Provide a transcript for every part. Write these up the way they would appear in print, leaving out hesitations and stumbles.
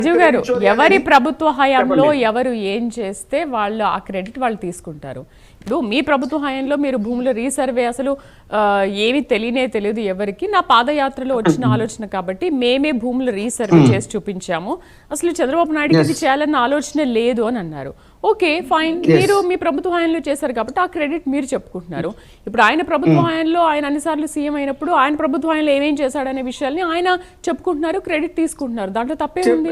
రాజీవ్ గారు, ఎవరి ప్రభుత్వ హయాంలో ఎవరు ఏం చేస్తే వాళ్ళు ఆ క్రెడిట్ వాళ్ళు తీసుకుంటారు. ఇప్పుడు మీ ప్రభుత్వ హయాంలో మీరు భూముల రీసర్వే అసలు ఏమి తెలియదు ఎవరికి. నా పాదయాత్రలో వచ్చిన ఆలోచన కాబట్టి మేమే భూముల రీసర్వే చేసి చూపించాము. అసలు చంద్రబాబు నాయుడుకి ఇది చేయాలన్న ఆలోచన లేదు అని అన్నారు. ఓకే ఫైన్, మీరు మీ ప్రభుత్వ హయాంలో చేశారు కాబట్టి ఆ క్రెడిట్ మీరు చెప్పుకుంటున్నారు. ఇప్పుడు ఆయన ప్రభుత్వ హయాంలో ఆయన అన్నిసార్లు సీఎం అయినప్పుడు ఆయన ప్రభుత్వ హయాంలో ఏమేం చేశాడనే విషయాల్ని ఆయన చెప్పుకుంటున్నారు, క్రెడిట్ తీసుకుంటున్నారు. దాంట్లో తప్పే ఉంది.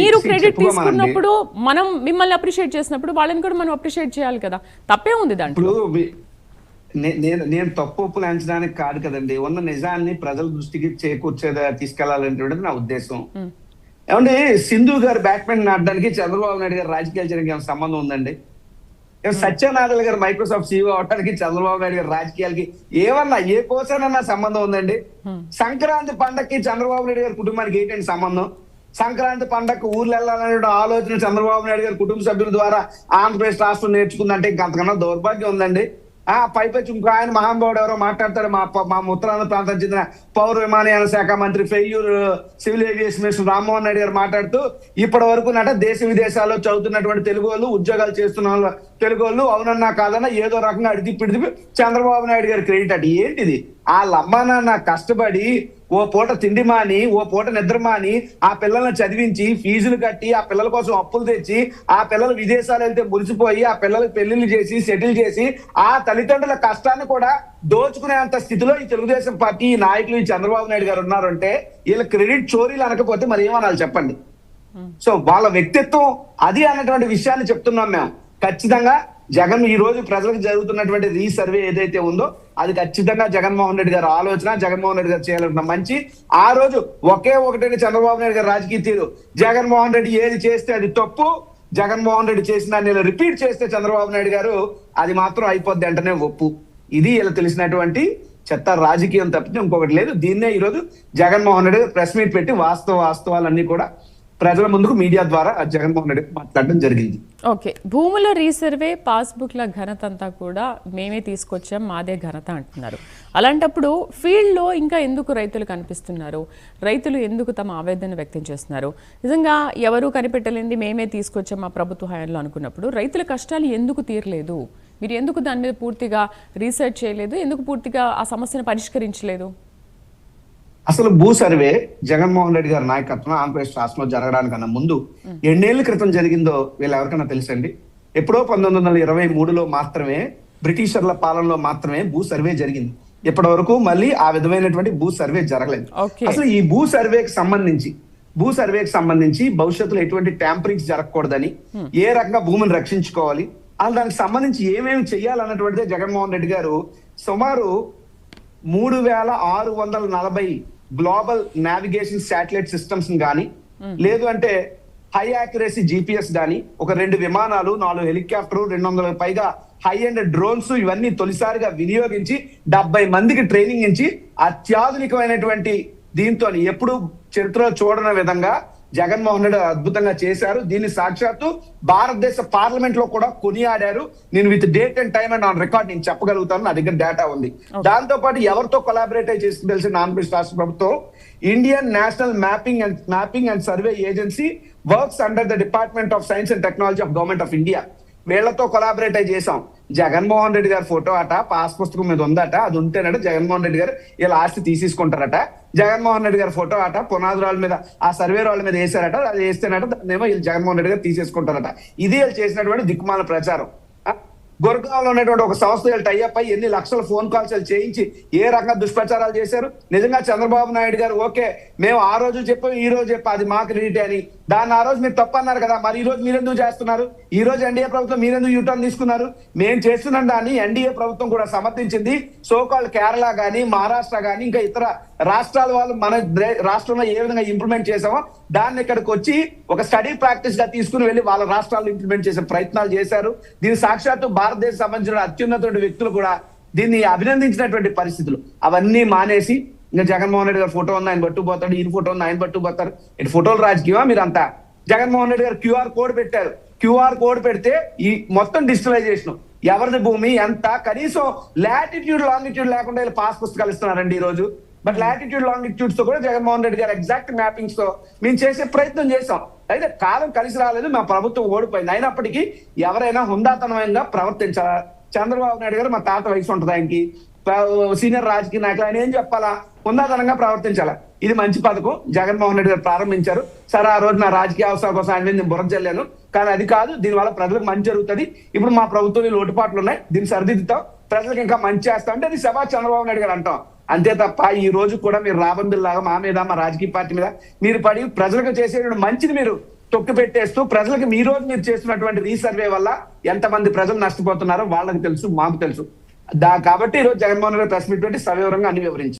మీరు క్రెడిట్ తీసుకున్నప్పుడు మనం మిమ్మల్ని అప్రిషియేట్ చేసినప్పుడు వాళ్ళని కూడా మనం అప్రిషియేట్ చేయాలి కదా, తప్పే ఉంది దాంట్లో. నేను తప్పు ఒప్పులు అంచడానికి కాదు కదండి, ఉన్న నిజాన్ని ప్రజల దృష్టికి చేకూర్చేదా తీసుకెళ్లాలనేటువంటిది నా ఉద్దేశం. ఏమంటే సింధు గారు బ్యాట్స్మెన్ ఆడడానికి చంద్రబాబు నాయుడు గారు రాజకీయాలు చేయడానికి ఏమైనా సంబంధం ఉందండి? సత్యనారాయణ గారు మైక్రోసాఫ్ట్ సీఈఓ అవడానికి చంద్రబాబు నాయుడు గారు రాజకీయాలకి ఏమన్నా ఏ కోసానన్నా సంబంధం ఉందండి? సంక్రాంతి పండగకి చంద్రబాబు నాయుడు గారి కుటుంబానికి ఏంటండి సంబంధం? సంక్రాంతి పండగకు ఊర్లు వెళ్ళాలనే ఆలోచన చంద్రబాబు నాయుడు గారి కుటుంబ సభ్యుల ద్వారా ఆంధ్రప్రదేశ్ రాష్ట్రం నేర్చుకుందంటే ఇంకంతకన్నా దౌర్భాగ్యం ఉందండి. పైపచ్చి ఇంకో ఆయన మహానుభావుడు ఎవరో మాట్లాడతాడు, మా ఉత్తరాంధ్ర ప్రాంతం చెందిన పౌర విమానయాన శాఖ మంత్రి failure civil aviation minister Rammohan Reddy గారు మాట్లాడుతూ ఇప్పటి వరకు దేశ విదేశాల్లో చదువుతున్నటువంటి తెలుగు వాళ్ళు, ఉద్యోగాలు చేస్తున్న తెలుగు వాళ్ళు అవునన్నా కాదన్నా ఏదో రకంగా అడిగిపిడిపి చంద్రబాబు నాయుడు గారి క్రెడిట్ అటు ఏంటిది? వాళ్ళ నాన్న కష్టపడి ఓ పూట తిండి మాని ఓ పూట నిద్ర మాని ఆ పిల్లల్ని చదివించి ఫీజులు కట్టి ఆ పిల్లల కోసం అప్పులు తెచ్చి ఆ పిల్లలు విదేశాలు వెళ్తే మురిసిపోయి ఆ పిల్లలకు పెళ్లిళ్ళు చేసి సెటిల్ చేసి ఆ తల్లిదండ్రుల కష్టాన్ని కూడా దోచుకునేంత స్థితిలో ఈ తెలుగుదేశం పార్టీ నాయకులు ఈ చంద్రబాబు నాయుడు గారు ఉన్నారంటే వీళ్ళ క్రెడిట్ చోరీలు అనకపోతే మరి ఏమనాలి చెప్పండి? సో వాళ్ళ వ్యక్తిత్వం అది అన్నటువంటి విషయాన్ని చెప్తున్నాం మేము. ఖచ్చితంగా జగన్ ఈ రోజు ప్రజలకు జరుగుతున్నటువంటి రీసర్వే ఏదైతే ఉందో అది ఖచ్చితంగా జగన్మోహన్ రెడ్డి గారి ఆలోచన, జగన్మోహన్ రెడ్డి గారు చేయాలన్న మంచి. ఆ రోజు ఒకే ఒకటి చంద్రబాబు నాయుడు గారి రాజకీయ తీరు, జగన్మోహన్ రెడ్డి ఏది చేస్తే అది తప్పు, జగన్మోహన్ రెడ్డి చేసిన నేను రిపీట్ చేస్తే చంద్రబాబు నాయుడు గారు అది మాత్రం అయిపోద్ది అంటేనే ఒప్పు. ఇది ఇలా తెలిసినటువంటి చెత్త రాజకీయం తప్పితే ఇంకొకటి లేదు. దీన్నే ఈరోజు జగన్మోహన్ రెడ్డి గారు ప్రెస్ మీట్ పెట్టి వాస్తవాలన్నీ కూడా ప్రజల ముందుకు మీడియా ద్వారా జగన్మోహన్ రెడ్డి మాట్లాడడం జరిగింది. ఓకే, భూముల రీసర్వే పాస్బుక్ల ఘనత అంతా కూడా మేమే తీసుకొచ్చాం, మాదే ఘనత అంటున్నారు. అలాంటప్పుడు ఫీల్డ్లో ఇంకా ఎందుకు రైతులు కనిపిస్తున్నారు? రైతులు ఎందుకు తమ ఆవేదన వ్యక్తం చేస్తున్నారు? నిజంగా ఎవరు కనిపెట్టలేంది మేమే తీసుకొచ్చాం మా ప్రభుత్వ హయాంలో అనుకున్నప్పుడు రైతుల కష్టాలు ఎందుకు తీరలేదు? మీరు ఎందుకు దాని మీద పూర్తిగా రీసెర్చ్ చేయలేదు? ఎందుకు పూర్తిగా ఆ సమస్యను పరిష్కరించలేదు? అసలు భూ సర్వే జగన్మోహన్ రెడ్డి గారి నాయకత్వం ఆంధ్రప్రదేశ్ రాష్ట్రంలో జరగడానికన్నా ముందు ఎన్నేళ్ల క్రితం జరిగిందో వీళ్ళు ఎవరికైనా తెలుసండి? ఎప్పుడో 1923లో మాత్రమే బ్రిటిషర్ల పాలనలో మాత్రమే భూ సర్వే జరిగింది. ఇప్పటి వరకు మళ్ళీ ఆ విధమైనటువంటి భూ సర్వే జరగలేదు. అసలు ఈ భూ సర్వేకి సంబంధించి భవిష్యత్తులో ఎటువంటి ట్యాంపరింగ్స్ జరగకూడదని, ఏ రకంగా భూమిని రక్షించుకోవాలి, అలా దానికి సంబంధించి ఏమేమి చెయ్యాలన్నటువంటిదే జగన్మోహన్ రెడ్డి గారు సుమారు 3640 గ్లోబల్ నావిగేషన్ శాటిలైట్ సిస్టమ్స్ గానీ, లేదు అంటే హై యాక్యురసీ జిపిఎస్ గానీ, ఒక 2 విమానాలు, 4 హెలికాప్టర్, 200 పైగా హై అండ్ డ్రోన్స్ ఇవన్నీ తొలిసారిగా వినియోగించి 70 మందికి ట్రైనింగ్ ఇచ్చి అత్యాధునికమైనటువంటి దీంతో ఎప్పుడు చరిత్రలో చూడని విధంగా జగన్మోహన్ రెడ్డి అద్భుతంగా చేశారు. దీన్ని సాక్షాత్తు భారతదేశ పార్లమెంట్ లో కూడా కొనియాడారు. నేను with date and time and on record నేను చెప్పగలుగుతాను, నా దగ్గర డేటా ఉంది. దాంతో పాటు ఎవరితో కొలాబరేట్ చేసి తెలిసిన ఆంధ్రప్రదేశ్ రాష్ట్ర ప్రభుత్వం Indian National Mapping and Survey Agency works under the Department of Science and Technology of Government of India, వీళ్లతో కొలాబరేట్ చేసాం. జగన్మోహన్ రెడ్డి గారి ఫోటో అట పాస్ పుస్తకం మీద ఉందట, అది ఉంటేనట జగన్మోహన్ రెడ్డి గారు ఇలా ఆస్తి తీసేసుకుంటారట. జగన్మోహన్ రెడ్డి గారి ఫోటో అట పునాదురాల మీద ఆ సర్వే రాళ్ళ మీద వేసారట, అది వేస్తేనట దాన్నేమో వీళ్ళు జగన్మోహన్ రెడ్డి గారు తీసేసుకుంటారట. ఇది వీళ్ళు చేసినటువంటి దిక్కుమాల ప్రచారం. గురగాంలో ఉన్నటువంటి ఒక సంస్థ టైఅప్ అయ్యి ఎన్ని లక్షల ఫోన్ కాల్స్ చేయించి ఏ రకంగా దుష్ప్రచారాలు చేశారు. నిజంగా చంద్రబాబు నాయుడు గారు ఓకే మేము ఆ రోజు చెప్పాం ఈ రోజు చెప్పా అది మా క్రెడిట్ అని, దాన్ని ఆ రోజు మీరు తప్పు అన్నారు కదా, మరి ఈ రోజు మీరెందుకు చేస్తున్నారు? ఈ రోజు ఎన్డీఏ ప్రభుత్వం మీరెందుకు యూటర్న్ తీసుకున్నారు? మేము చేస్తున్నాం దాన్ని ఎన్డీఏ ప్రభుత్వం కూడా సమర్థించింది. సోకాల్డ్ కేరళ గానీ, మహారాష్ట్ర గానీ, ఇంకా ఇతర రాష్ట్రాల వాళ్ళు మన రాష్ట్రంలో ఏ విధంగా ఇంప్లిమెంట్ చేసామో దాన్ని ఇక్కడికి వచ్చి ఒక స్టడీ ప్రాక్టీస్ గా తీసుకుని వెళ్ళి వాళ్ళ రాష్ట్రాల్లో ఇంప్లిమెంట్ చేసే ప్రయత్నాలు చేశారు. దీని సాక్షాత్తు భారతదేశ సంబంధించిన అత్యున్నత వ్యక్తులు కూడా దీన్ని అభినందించినటువంటి పరిస్థితులు. అవన్నీ మానేసి ఇంకా జగన్మోహన్ రెడ్డి గారు ఫోటో ఉంది ఆయన పట్టుకుపోతాడు, ఈయన ఫోటో ఉంది ఆయన పట్టుకుపోతారు. ఇటు ఫోటోలు రాజకీయమా మీరంతా? జగన్మోహన్ రెడ్డి గారు క్యూఆర్ కోడ్ పెట్టారు. క్యూఆర్ కోడ్ పెడితే ఈ మొత్తం డిజిటలైజేషన్ ఎవరిది భూమి ఎంత, కనీసం లాటిట్యూడ్ లాంగిట్యూడ్ లేకుండా పాస్ పుస్తకాలు ఇస్తున్నారండి ఈ రోజు. బట్ లాటిట్యూడ్ లాంగిట్యూడ్స్ తో కూడా జగన్మోహన్ రెడ్డి గారు ఎగ్జాక్ట్ మ్యాపింగ్స్ తో మేము చేసే ప్రయత్నం చేసాం. అయితే కాలం కలిసి రాలేదు, మా ప్రభుత్వం ఓడిపోయింది. అయినప్పటికీ ఎవరైనా హుందాతనమంగా ప్రవర్తించాలా? చంద్రబాబు నాయుడు గారు మా తాత వయసు ఉంటుంది, ఆయనకి సీనియర్ రాజకీయ నాయకులు, ఆయన ఏం చెప్పాలా? హుందాతనంగా ప్రవర్తించాలా. ఇది మంచి పథకం జగన్మోహన్ రెడ్డి గారు ప్రారంభించారు. సరే, ఆ రోజు నా రాజకీయ అవసరాల కోసం ఆయన మీద నేను బుర్ర జల్లాను, కానీ అది కాదు, దీనివల్ల ప్రజలకు మంచి జరుగుతుంది. ఇప్పుడు మా ప్రభుత్వం లోటుపాట్లు ఉన్నాయి, దీన్ని సరిదిద్దుతాం, ప్రజలకు ఇంకా మంచి చేస్తాం అంటే అది సభా చంద్రబాబు నాయుడు గారు అంటాం. అంతే తప్ప ఈ రోజు కూడా మీరు రాబందుల్లాగా మా మీద, మా రాజకీయ పార్టీ మీద మీరు పడి ప్రజలకు చేసేటువంటి మంచిని మీరు తొక్కి పెట్టేస్తూ ప్రజలకు ఈ రోజు మీరు చేస్తున్నటువంటి రీసర్వే వల్ల ఎంతమంది ప్రజలు నష్టపోతున్నారో వాళ్ళకి తెలుసు, మాకు తెలుసు. కాబట్టి ఈ రోజు జగన్మోహన్ రెడ్డి ప్రెస్ మీట్ పెట్టి సవివరంగా అన్ని వివరించారు.